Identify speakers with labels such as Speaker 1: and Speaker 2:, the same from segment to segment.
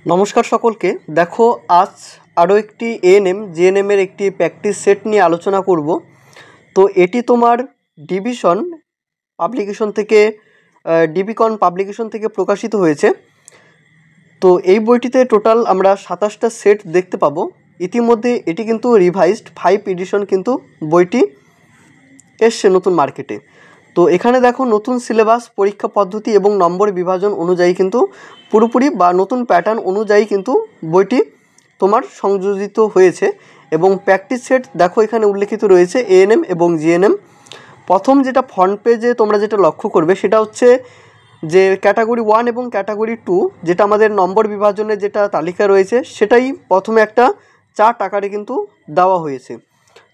Speaker 1: নমস্কার সকলকে। দেখো, আজ আরও একটি এএনএম জিএনএমের একটি প্র্যাকটিস সেট নিয়ে আলোচনা করব। তো এটি তোমার ডিভিশন পাবলিকেশন থেকে ডিবিকন পাবলিকেশন থেকে প্রকাশিত হয়েছে। তো এই বইটিতে টোটাল আমরা 27টা সেট দেখতে পাবো। ইতিমধ্যে এটি কিন্তু রিভাইজড 5 এডিশন কিন্তু বইটি এসছে নতুন মার্কেটে। তো এখানে দেখো, নতুন সিলেবাস, পরীক্ষা পদ্ধতি এবং নম্বর বিভাজন অনুযায়ী কিন্তু পুরোপুরি বা নতুন প্যাটার্ন অনুযায়ী কিন্তু বইটি তোমার সংযোজিত হয়েছে। এবং প্র্যাকটিস সেট দেখো এখানে উল্লেখিত রয়েছে এএনএম এবং জিএনএম। প্রথম যেটা ফ্রন্ট পেজে তোমরা যেটা লক্ষ্য করবে সেটা হচ্ছে যে ক্যাটাগরি 1 এবং ক্যাটাগরি 2 যেটা আমাদের নম্বর বিভাজনের যেটা তালিকা রয়েছে সেটাই প্রথমে একটা চার্ট আকারে কিন্তু দেওয়া হয়েছে।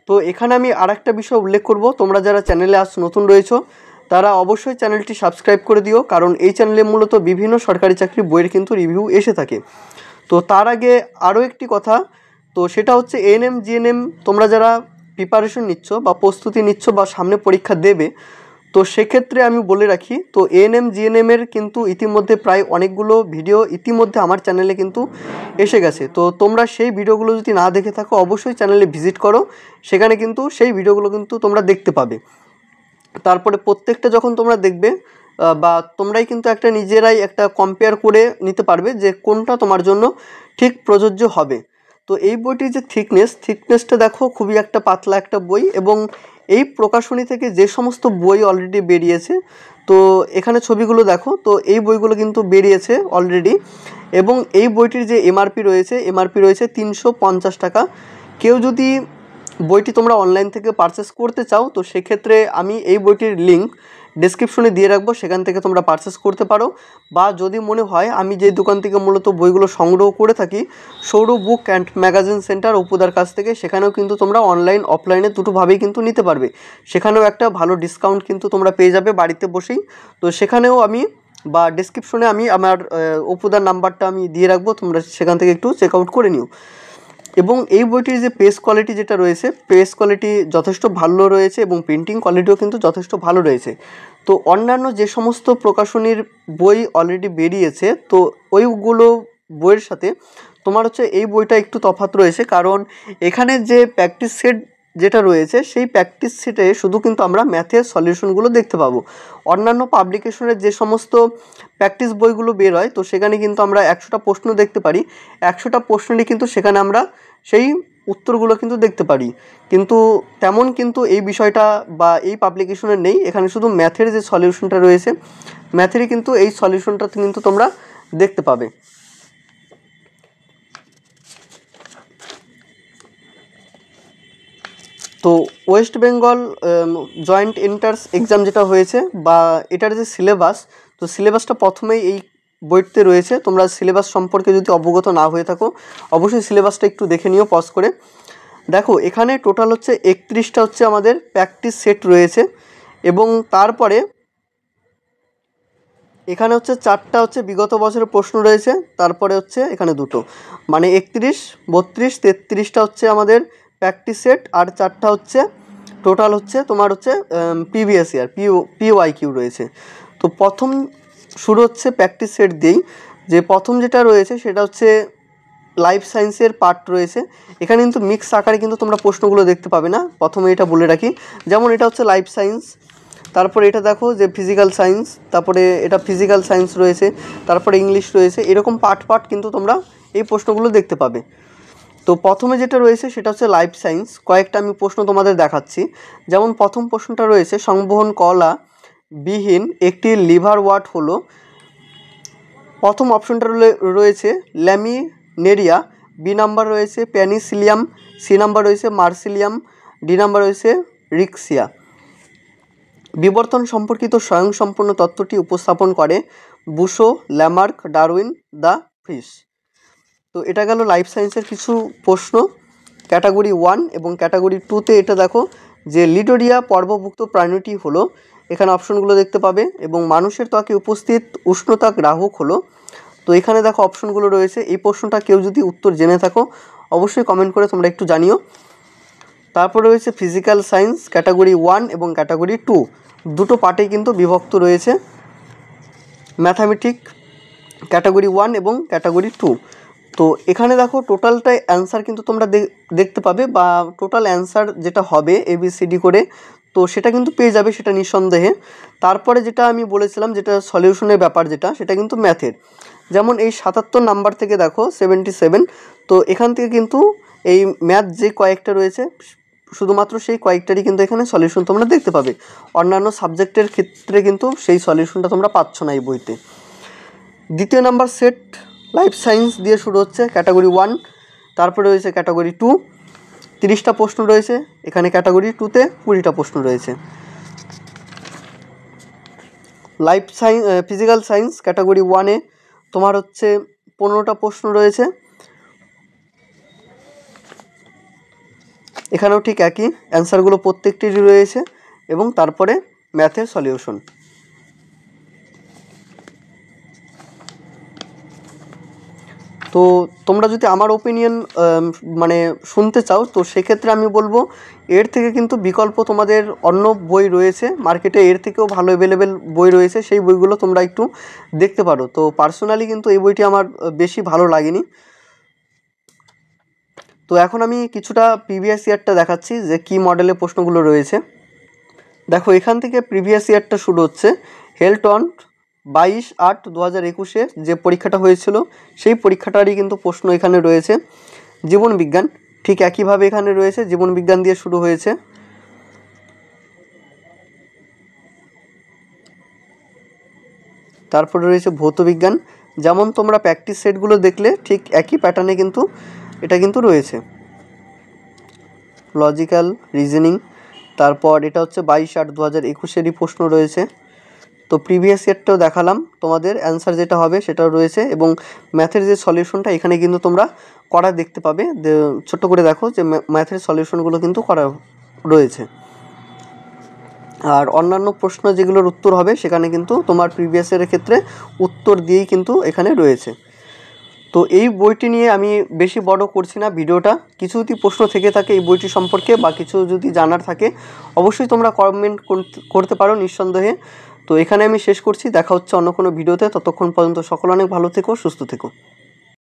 Speaker 1: তো এখানে আমি আরেকটা বিষয় উল্লেখ করব, তোমরা যারা চ্যানেলে আজ নতুন রয়েছো তারা অবশ্যই চ্যানেলটি সাবস্ক্রাইব করে দিও, কারণ এই চ্যানেলে মূলত বিভিন্ন সরকারি চাকরি বইয়ের কিন্তু রিভিউ এসে থাকে। তো তার আগে আরও একটি কথা, তো সেটা হচ্ছে এএনএম জিএনএম তোমরা যারা প্রিপারেশন নিচ্ছ বা প্রস্তুতি নিচ্ছ বা সামনে পরীক্ষা দেবে, তো সেক্ষেত্রে আমি বলে রাখি, তো এএনএম জিএনএমের কিন্তু ইতিমধ্যে প্রায় অনেকগুলো ভিডিও ইতিমধ্যে আমার চ্যানেলে কিন্তু এসে গেছে। তো তোমরা সেই ভিডিওগুলো যদি না দেখে থাকো অবশ্যই চ্যানেলে ভিজিট করো, সেখানে কিন্তু সেই ভিডিওগুলো কিন্তু তোমরা দেখতে পাবে। তারপরে প্রত্যেকটা যখন তোমরা দেখবে বা তোমরাই কিন্তু একটা নিজেরাই একটা কম্পেয়ার করে নিতে পারবে যে কোনটা তোমার জন্য ঠিক প্রযোজ্য হবে। তো এই বইটির যে থিকনেসটা দেখো, খুবই একটা পাতলা একটা বই, এবং এই প্রকাশনী থেকে যে সমস্ত বই অলরেডি বেরিয়েছে, তো এখানে ছবিগুলো দেখো, তো এই বইগুলো কিন্তু বেরিয়েছে অলরেডি। এবং এই বইটির যে এমআরপি রয়েছে 350 টাকা। কেউ যদি বইটি তোমরা অনলাইন থেকে পারচেস করতে চাও, তো সেক্ষেত্রে আমি এই বইটির লিঙ্ক ডেসক্রিপশনে দিয়ে রাখবো, সেখান থেকে তোমরা পারচেস করতে পারো। বা যদি মনে হয়, আমি যে দোকান থেকে মূলত বইগুলো সংগ্রহ করে থাকি, Sourav book and magazine centre অপুদার কাছ থেকে, সেখানেও কিন্তু তোমরা অনলাইন অফলাইনে দুটোভাবেই কিন্তু নিতে পারবে। সেখানেও একটা ভালো ডিসকাউন্ট কিন্তু তোমরা পেয়ে যাবে বাড়িতে বসেই। তো সেখানেও আমি বা ডেসক্রিপশনে আমি আমার অপুদার নাম্বারটা আমি দিয়ে রাখবো, তোমরা সেখান থেকে একটু চেক আউট করে নিও। এবং এই বইটির যে পেজ কোয়ালিটি যেটা রয়েছে, পেজ কোয়ালিটি যথেষ্ট ভালো রয়েছে এবং প্রিন্টিং কোয়ালিটিও কিন্তু যথেষ্ট ভালো রয়েছে। তো অন্যান্য যে সমস্ত প্রকাশনীর বই অলরেডি বেরিয়েছে, তো ওইগুলো বইয়ের সাথে তোমার হচ্ছে এই বইটা একটু তফাৎ রয়েছে, কারণ এখানে যে প্র্যাকটিস সেট যেটা রয়েছে সেই প্র্যাকটিস সেটে শুধু কিন্তু আমরা ম্যাথের সলিউশনগুলো দেখতে পাবো। অন্যান্য পাবলিকেশনের যে সমস্ত প্র্যাকটিস বইগুলো বের হয়, তো সেখানে কিন্তু আমরা 100টা প্রশ্ন দেখতে পারি, 100টা প্রশ্নেরই কিন্তু সেখানে আমরা সেই উত্তরগুলো কিন্তু দেখতে পারি। কিন্তু তেমন কিন্তু এই বিষয়টা বা এই পাবলিকেশনের নেই। এখানে শুধু ম্যাথের যে সলিউশনটা রয়েছে, ম্যাথেরই কিন্তু এই সলিউশনটা কিন্তু তোমরা দেখতে পাবে। তো West Bengal joint entrance exam যেটা হয়েছে বা এটার যে সিলেবাস, তো সিলেবাসটা প্রথমেই এই বইতে রয়েছে। তোমরা সিলেবাস সম্পর্কে যদি অবগত না হয়ে থাকো অবশ্যই সিলেবাসটা একটু দেখে নিও পজ করে। দেখো, এখানে টোটাল হচ্ছে 31টা হচ্ছে আমাদের প্র্যাকটিস সেট রয়েছে, এবং তারপরে এখানে হচ্ছে 4টা হচ্ছে বিগত বছরের প্রশ্ন রয়েছে, তারপরে হচ্ছে এখানে দুটো, মানে 31, 32, 33টা হচ্ছে আমাদের প্র্যাকটিস সেট, আর 4টা হচ্ছে টোটাল হচ্ছে তোমার হচ্ছে প্রিভিয়াস ইয়ার পিওয়াইকিউ রয়েছে। তো প্রথম শুরু হচ্ছে প্র্যাকটিস সেট দিয়েই। যে প্রথম যেটা রয়েছে সেটা হচ্ছে লাইফ সায়েন্সের পার্ট রয়েছে। এখানে কিন্তু মিক্স আকারে কিন্তু তোমরা প্রশ্নগুলো দেখতে পাবে না, প্রথমে এটা বলে রাখি। যেমন এটা হচ্ছে লাইফ সায়েন্স, তারপরে এটা দেখো যে ফিজিক্যাল সায়েন্স, তারপরে এটা ফিজিক্যাল সায়েন্স রয়েছে, তারপরে ইংলিশ রয়েছে, এরকম পার্ট কিন্তু তোমরা এই প্রশ্নগুলো দেখতে পাবে। তো প্রথমে যেটা রয়েছে সেটা হচ্ছে লাইফ সায়েন্স। কয়েকটা আমি প্রশ্ন তোমাদের দেখাচ্ছি। যেমন প্রথম প্রশ্নটা রয়েছে, সংবহন কলা বিহীন একটি লিভার ওয়াট হলো। প্রথম অপশনটা রয়েছে ল্যামিনেরিয়া, বি নাম্বার রয়েছে প্যানিসিলিয়াম, সি নাম্বার রয়েছে মার্সিলিয়াম, ডি নাম্বার রয়েছে রিক্সিয়া। বিবর্তন সম্পর্কিত স্বয়ংসম্পূর্ণ তত্ত্বটি উপস্থাপন করে বুশো, ল্যামার্ক, ডারউইন, দ্য ফ্রিস। তো এটা গেল লাইফ সায়েন্সের কিছু প্রশ্ন ক্যাটাগরি 1 এবং ক্যাটাগরি 2তে। এটা দেখো যে লিডোরিয়া পর্বভুক্ত প্রাণীটি হলো, এখানে অপশনগুলো দেখতে পাবে, এবং মানুষের ত্বকে উপস্থিত উষ্ণতা গ্রাহক হলো। তো এখানে দেখো অপশনগুলো রয়েছে। এই প্রশ্নটা কেউ যদি উত্তর জেনে থাকো অবশ্যই কমেন্ট করে তোমরা একটু জানিও। তারপরে রয়েছে ফিজিক্যাল সায়েন্স ক্যাটাগরি 1 এবং ক্যাটাগরি 2, দুটো পার্টেই কিন্তু বিভক্ত রয়েছে। ম্যাথামেটিক ক্যাটাগরি 1 এবং ক্যাটাগরি 2। তো এখানে দেখো টোটালটাই অ্যান্সার কিন্তু তোমরা দেখতে পাবে, বা টোটাল অ্যান্সার যেটা হবে ABCD করে, তো সেটা কিন্তু পেয়ে যাবে, সেটা নিঃসন্দেহে। তারপরে যেটা আমি বলেছিলাম, যেটা সলিউশনের ব্যাপার, সেটা কিন্তু ম্যাথের। যেমন এই 77 নাম্বার থেকে দেখো 77, তো এখান থেকে কিন্তু এই ম্যাথ যে কয়েকটা রয়েছে শুধুমাত্র সেই কয়েকটারই কিন্তু এখানে সলিউশন তোমরা দেখতে পাবে। অন্যান্য সাবজেক্টের ক্ষেত্রে কিন্তু সেই সলিউশনটা তোমরা পাচ্ছ না এই বইতে। দ্বিতীয় নাম্বার সেট লাইফ সায়েন্স দিয়ে শুরু হচ্ছে, ক্যাটাগরি 1। তারপরে রয়েছে ক্যাটাগরি 2, 30টা প্রশ্ন রয়েছে। এখানে ক্যাটাগরি 2তে 20টা প্রশ্ন রয়েছে। Life science physical science category 1-এ তোমার হচ্ছে 15টা প্রশ্ন রয়েছে। এখানেও ঠিক একই অ্যান্সারগুলো প্রত্যেকটিরই রয়েছে, এবং তারপরে ম্যাথের সলিউশন। তো তোমরা যদি আমার ওপিনিয়ন মানে শুনতে চাও, তো সেক্ষেত্রে আমি বলবো এর থেকে কিন্তু বিকল্প তোমাদের অন্য বই রয়েছে মার্কেটে, এর থেকেও ভালো অ্যাভেলেবেল বই রয়েছে, সেই বইগুলো তোমরা একটু দেখতে পারো। তো পার্সোনালি কিন্তু এই বইটি আমার বেশি ভালো লাগেনি। তো এখন আমি কিছুটা প্রিভিয়াস ইয়ারটা দেখাচ্ছি যে কী মডেলের প্রশ্নগুলো রয়েছে। দেখো এখান থেকে প্রিভিয়াস ইয়ারটা শুরু হচ্ছে। হেলটন 22/8/2021 যে পরীক্ষাটা হয়েছিল সেই পরীক্ষাটারই কিন্তু প্রশ্ন এখানে রয়েছে। জীবন বিজ্ঞান ঠিক একইভাবে এখানে রয়েছে, জীবন বিজ্ঞান দিয়ে শুরু হয়েছে। তারপরে রয়েছে ভৌত বিজ্ঞান, যেমন তোমরা প্র্যাকটিস সেটগুলো দেখলে ঠিক একই প্যাটার্নে কিন্তু এটা কিন্তু রয়েছে। লজিক্যাল রিজনিং, তারপর এটা হচ্ছে 22/8/2021 প্রশ্ন রয়েছে। তো প্রিভিয়াস ইয়ারটাও দেখালাম, তোমাদের অ্যান্সার যেটা হবে সেটাও রয়েছে, এবং ম্যাথের যে সলিউশনটা এখানে কিন্তু তোমরা করা দেখতে পাবে। ছোট্ট করে দেখো যে ম্যাথের সলিউশনগুলো কিন্তু করা রয়েছে। আর অন্যান্য প্রশ্ন যেগুলোর উত্তর হবে সেখানে কিন্তু তোমার প্রিভিয়াস ইয়ারের ক্ষেত্রে উত্তর দিয়েই কিন্তু এখানে রয়েছে। তো এই বইটি নিয়ে আমি বেশি বড় করছি না ভিডিওটা। কিছু যদি প্রশ্ন থেকে থাকে এই বইটি সম্পর্কে বা কিছু যদি জানার থাকে, অবশ্যই তোমরা কমেন্ট করতে পারো নিঃসন্দেহে। তো এখানে আমি শেষ করছি, দেখা হচ্ছে অন্য কোনো ভিডিওতে। ততক্ষণ পর্যন্ত সকলে অনেক ভালো থেকো, সুস্থ থেকো।